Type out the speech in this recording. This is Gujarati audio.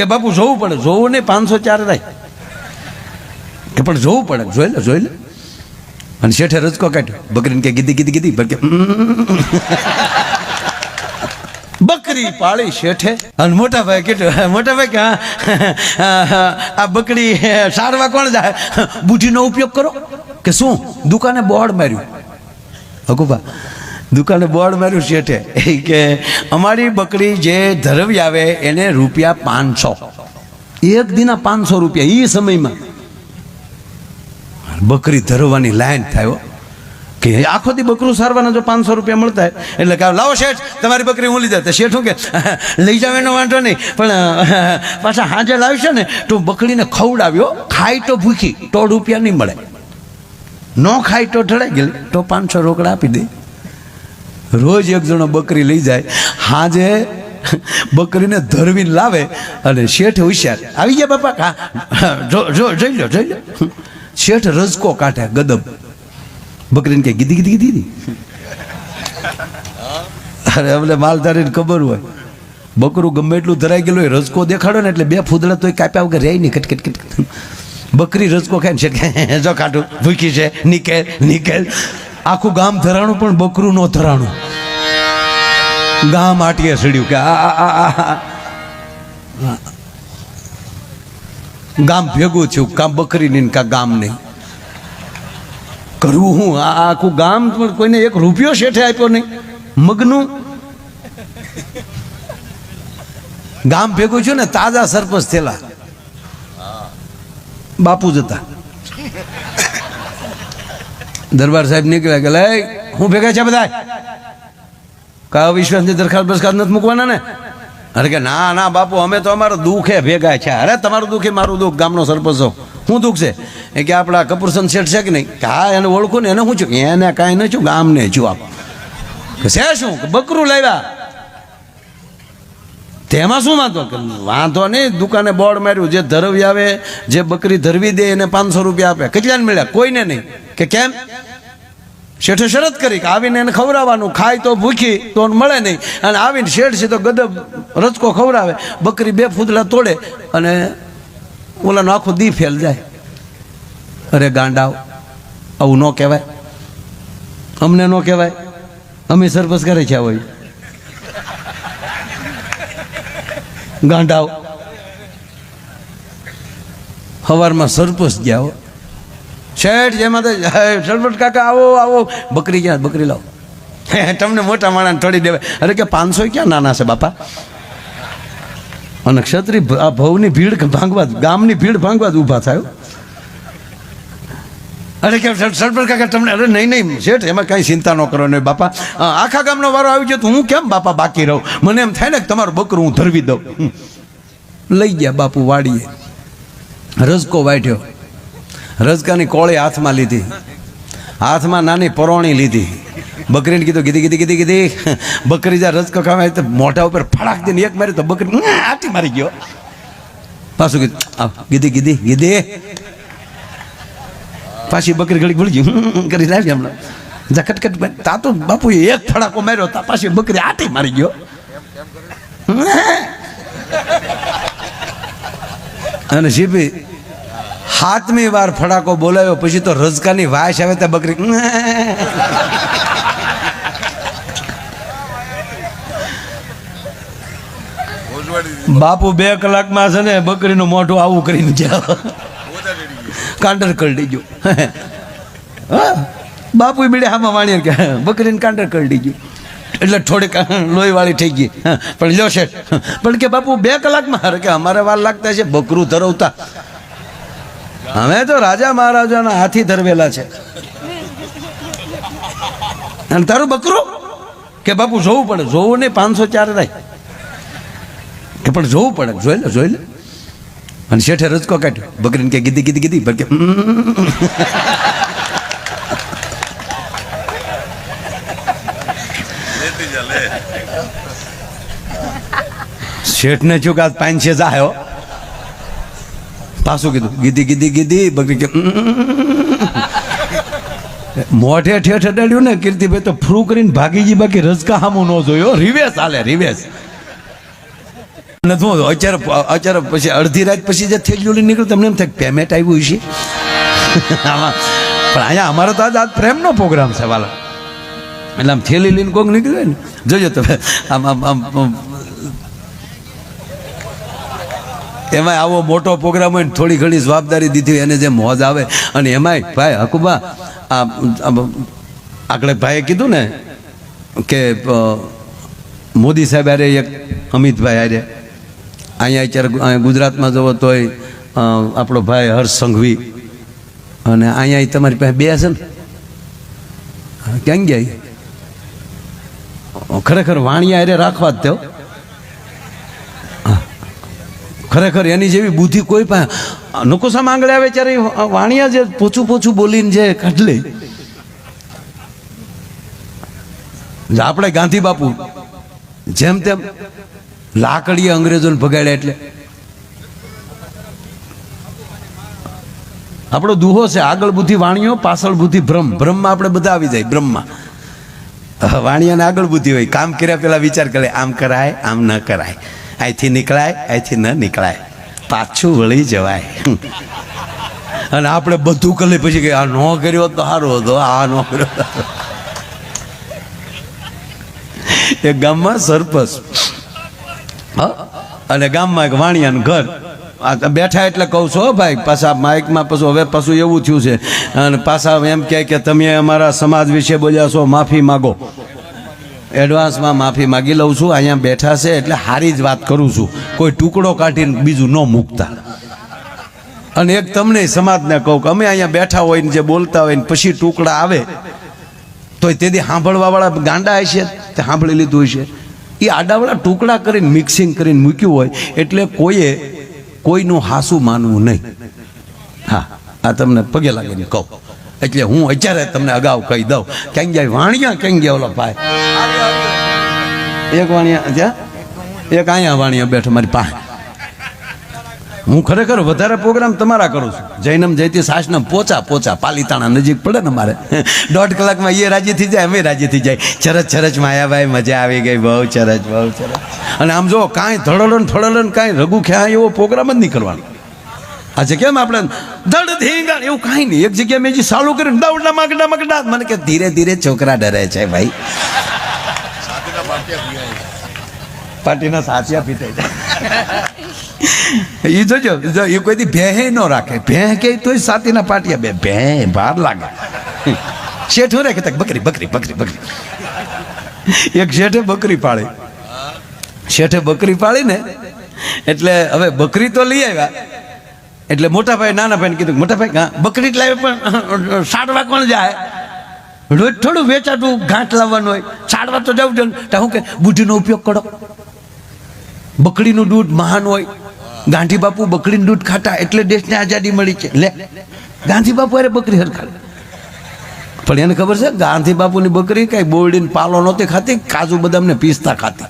કે બાપુ જોવું પડે, જોવું નહીં 504 રાય કે પણ જોવું પડે, જોઈ લે. અને શેઠે રજકો કાઢ્યો, બકરીને કે ગીધી કે બકરી પાળી શેઠે. અને મોટા ભાઈ કે આ બકરી સારવા કોણ જાય? બુઢીનો ઉપયોગ કરો કે શું? દુકાને બોર્ડ માર્યું, હકુભા દુકાને બોર્ડ માર્યું શેઠે કે અમારી બકરી જે ધરવી આવે એને રૂપિયા 500, એક દિના 500 રૂપિયા. એ સમયમાં બકરી ધરવાની લાઈન થાય કે આખો દી બકરું સારવાના જો 500 રૂપિયા મળતા હોય એટલે કે લાવો શેઠ તમારી બકરી હું લીધા. તો શેઠ શું કે લઈ જાવ એનો વાંધો નહીં, પણ પાછા હાજે લાવશે ને તો બકરીને ખવડાવ્યો, ખાય તો ભૂખી તો રૂપિયા નહીં મળે, ન ખાય તો ઢળાઈ ગયેલી તો 500 રોકડા આપી દે. રોજ એક જણો બકરી લઈ જાય, હાજે બકરીને ધરવીને લાવે અને શેઠ હોશિયાર આવી ગયા બાપા, જોઈ લો. શેઠ રજકો કાઢે ગદબ, બકરીને કે ગીધી. અરે અમને માલધારીને ખબર હોય બકરું ગમે એટલું ધરાઈ ગયેલું હોય, રજકો દેખાડો ને એટલે 2 ફૂદડા તોય કાપ્યા વગર રહે નહીં, કટ. બકરી રજકો ખાય ને શેઠ જો કાઢું ભૂખી છે, નીકળ. આખું ગામ ધરાણું પણ બકરું નો ધરાણું, ગામ આટીએ સડ્યું કે ગામ ભેગું થયું, કાં બકરી નહીં કાં ગામ નહીં. કરવું હું? આ આખું ગામ પણ કોઈને 1 રૂપિયો શેઠે આપ્યો નહીં. મગનું ગામ ભેગું છું ને, તાજા સરપંચ થયેલા બાપુ જતા દરબાર સાહેબ નીકળ્યા કે લઈ હું ભેગા છે બધા, કા વિશ્વાસની દરખાસ્ત નથી મૂકવાના ને? અરે કે ના બાપુ અમે તો અમારું દુઃખે ભેગા છે. અરે તમારું દુઃખ એ મારું દુઃખ, ગામનો સરપંચ છો. શું દુઃખ છે? એ કે આપણા કપૂરચંદ શેઠ છે કે નહીં? કે હા એને ઓળખું ને, એને શું છું? એને કાંઈ ન છું, ગામને છું. આપ છે શું? બકરું લાવ્યા. તેમાં શું વાંધો નહીં, દુકાને બોર્ડ માર્યું, જે ધરવી આવે, જે બકરી ધરવી દે એને 500 રૂપિયા આપે. કેટલાને મળ્યા? કોઈને નહીં. કે કેમ? શેઠે શરત કરી કે આવીને એને ખવડાવવાનું, ખાય તો ભૂખી તો મળે નહીં. અને આવીને શેઠ છે તો ગદબ રજકો ખવડાવે, બકરી 2 ફૂદડા તોડે અને ઓલાનો આખો દી ફેલ જાય. અરે ગાંડાવ, આવું ન કહેવાય, અમને ન કહેવાય, અમે સરપંચ કરે છે હોય. ગાંડાવ સવારમાં સરપંચ ગયા, શેઠ જેમાં તો સરપંચ કાકા આવો બકરી ક્યાં? બકરી લાવો. તમને મોટા માણસ થોડી દેવાય. અરે કે 500 ક્યાં નાના છે બાપા? અને ક્ષત્રિય આ ભવની ભીડ ભાંગવા, ગામની ભીડ ભાંગવા જ ઊભા થાય. અરે કે સરપંચ કાકા તમને, અરે નહીં શેઠ એમાં કાંઈ ચિંતા ન કરો ને બાપા, આખા ગામનો વારો આવી ગયો તો હું કેમ બાપા બાકી રહું? મને એમ થાય ને કે તમારું બકરું હું ધરવી દઉં. લઈ ગયા બાપુ વાડીએ, રજકો વાઢ્યો, રજકાની કોળી હાથમાં લીધી, હાથમાં નાની પરોણી લીધી, બકરીને કીધું ગીધી. બકરી જ્યાં રજકો ખાવા તો મોઢા ઉપર ફડાક દઈને એક મારી તો બકરી આટી મારી ગયો. પાછું કીધું ગીધી. પાછી બકરી ઘડી ભૂલી ગઈ કરી લાવી હમણાં જકટકટ. તા તો બાપુએ એક ફડાકો માર્યો, તા પાછી બકરી આટી મારી ગયો. અને શીપી 7મી વાર ફડાકો બોલાવ્યો પછી તો રજકાની વાસ આવે ત્યાં બકરી. બાપુ 2 કલાકમાં છે ને બકરીનું મોઢું આવું કરીને જાવ, કાંડર કરડી ગયો. બાપુ બીડે હામાં વાણીએ કે બકરીને કાંડર કરડી ગયું એટલે થોડીક લોહીવાળી થઈ ગઈ. પણ લો શેઠ, પણ કે બાપુ 2 કલાકમાં? અરે કે અમારે વાર લાગતા છે બકરું ધરવતા, અમે તો રાજા મહારાજાના હાથી ધરવેલા છે. અને તારું બકરું? કે બાપુ જોવું પડે, જોવું નહીં 504 રાય કે પણ જોવું પડે, જોઈ લે. અને શેઠે રજકો કાઢ્યો, બકરીને કે ગીધી. શેઠને શું કે 500 જાયો, પાછું કીધું ગીધી. બકરી કે મોઢે ઠેઠ અડાડ્યું ને કીર્તિભાઈ તો ફ્રૂ કરીને ભાગી ગઈ, બાકી રજકા હામું ન જોયો. રિવેશ હાલે, રિવેશ. નથી અત્યારે પછી અડધી રાત પછી જે થેલીઓ લઈને નીકળ્યું તમને એમ થાય પેમેન્ટ આવ્યું છે આમાં. પણ અહીંયા અમારો તો આજ પ્રેમનો પ્રોગ્રામ છે વાલા, એટલે આમ થેલી લઈને કોક નીકળે ને જોજો તમે આમ આમ આમ એમાં આવો મોટો પ્રોગ્રામ હોય ને થોડી ઘણી જવાબદારી દીધી એને જે મોજ આવે. અને એમાંય ભાઈ હકુબા આગળ ભાઈએ કીધું ને કે મોદી સાહેબ અરે એક અમિતભાઈ અરે અહીંયા અત્યારે ગુજરાતમાં જવો તોય આપણો ભાઈ હર્ષ સંઘવી, અને અહીંયા તમારી પાસે બે છે ને ક્યાં ગયા ખરેખર વાણિયા અરે રાખવા જ તેઓ ખરેખર એની જેવી બુદ્ધિ કોઈ પાસે નકોસામાં આંગળે આવે ત્યારે વાણિયા જે પોચું પોચું બોલીને જે કાઢ લે. આપણે ગાંધી બાપુ જેમ તેમ લાકડીએ અંગ્રેજોને ભગાડ્યા, એટલે આપણો દુહો છે આગળ બુદ્ધિ વાણિયો પાછળ બુદ્ધિ બ્રહ્મ. બ્રહ્મમાં આપણે બધા આવી જાય બ્રહ્મમાં. વાણિયાને આગળ બુદ્ધિ હોય, કામ કર્યા પેલા વિચાર કરે આમ કરાય આમ ન કરાય, અહીંથી નીકળાય અહીંથી ન નીકળાય, પાછું વળી જવાય. અને આપણે બધું કરી પછી કે આ ન કર્યો તો સારું હતો, આ ન કર્યો. એક ગામમાં સરપંચ અને ગામમાં એક વાણિયાનું ઘર બેઠા, એટલે કહું છું ભાઈ પાછા માઇકમાં પાછું હવે પાછું એવું થયું છે અને પાછા એમ કહે કે તમે અમારા સમાજ વિશે બોલ્યા છો, માફી માગો. એડવાન્સમાં માફી માગી લઉં છું, અહીંયા બેઠા છે એટલે સારી જ વાત કરું છું, કોઈ ટુકડો કાઢીને બીજું ન મૂકતા. અને એક તમને સમાજને કહું કે અમે અહીંયા બેઠા હોય ને જે બોલતા હોય ને પછી ટુકડા આવે તો તેથી સાંભળવાવાળા ગાંડા હશે તે સાંભળી લીધું હશે. એ આડાવાળા ટુકડા કરીને મિક્સિંગ કરીને મૂક્યું હોય એટલે કોઈએ કોઈનું હાસું માનવું નહીં. હા, આ તમને પગે લાગીને કહું, એટલે હું અત્યારે તમને અગાઉ કહી દઉં. ક્યાં જાય વાણિયા, ક્યાં ગયા ઓલો ભાઈ? એક વાણિયા ત્યાં, એક અહીંયા વાણિયા બેઠો મારી પાસે. હું ખરેખર વધારે પ્રોગ્રામ તમારા કરું છું. જૈનમ જયતી સાસનમ પોચા પાલીતાણા નજીક પડે ને મારે 1.5 કલાકમાં એ રાજી થઈ જાય, અમે રાજી થઈ જાય. ચરચ માયાભાઈ મજા આવી ગઈ, બહુ ચરચ. અને આમ જો કાંઈ ધડલન કાંઈ રઘુ ખ્યા એવો પ્રોગ્રામ જ નહીં કરવાનો. આજે કેમ આપણે ધડ ધીંગાણ એવું કાંઈ નહીં. એક જગ્યાએ મેં જે ચાલુ કર્યું દવડા મગડા મને કે ધીરે ધીરે છોકરા ડરે છે ભાઈ, પાર્ટીના સાચિયા પીતાઈ જાય. એ જોજો એ કોઈ ભેહે ન રાખે, ભેહ કે તોય સાતીના પાટિયા બે ભે ભાર લાગે. શેઠ હું રાખે બકરી. એક શેઠે બકરી પાળી ને એટલે હવે બકરી તો લઈ આવ્યા, એટલે મોટા ભાઈ નાના ભાઈને કીધું મોટા ભાઈ બકરી જ લાવે પણ સાડવા કોણ જાય? રોજ થોડું વેચાતું ઘાટ લાવવાનું હોય, સાડવા તો જવું જોઈએ. હું કે બુદ્ધિનો ઉપયોગ કરો, બકરીનું દૂધ મહાન હોય. ગાંધી બાપુ બકરીનું દૂધ ખાતા એટલે દેશને આઝાદી મળી છે. લે ગાંધી બાપુ અરે બકરી હરખાડે, પણ એને ખબર છે ગાંધી બાપુની બકરી કઈ બોરડીને પાલો નહોતી ખાતી, કાજુ બદામને પીસતા ખાતી.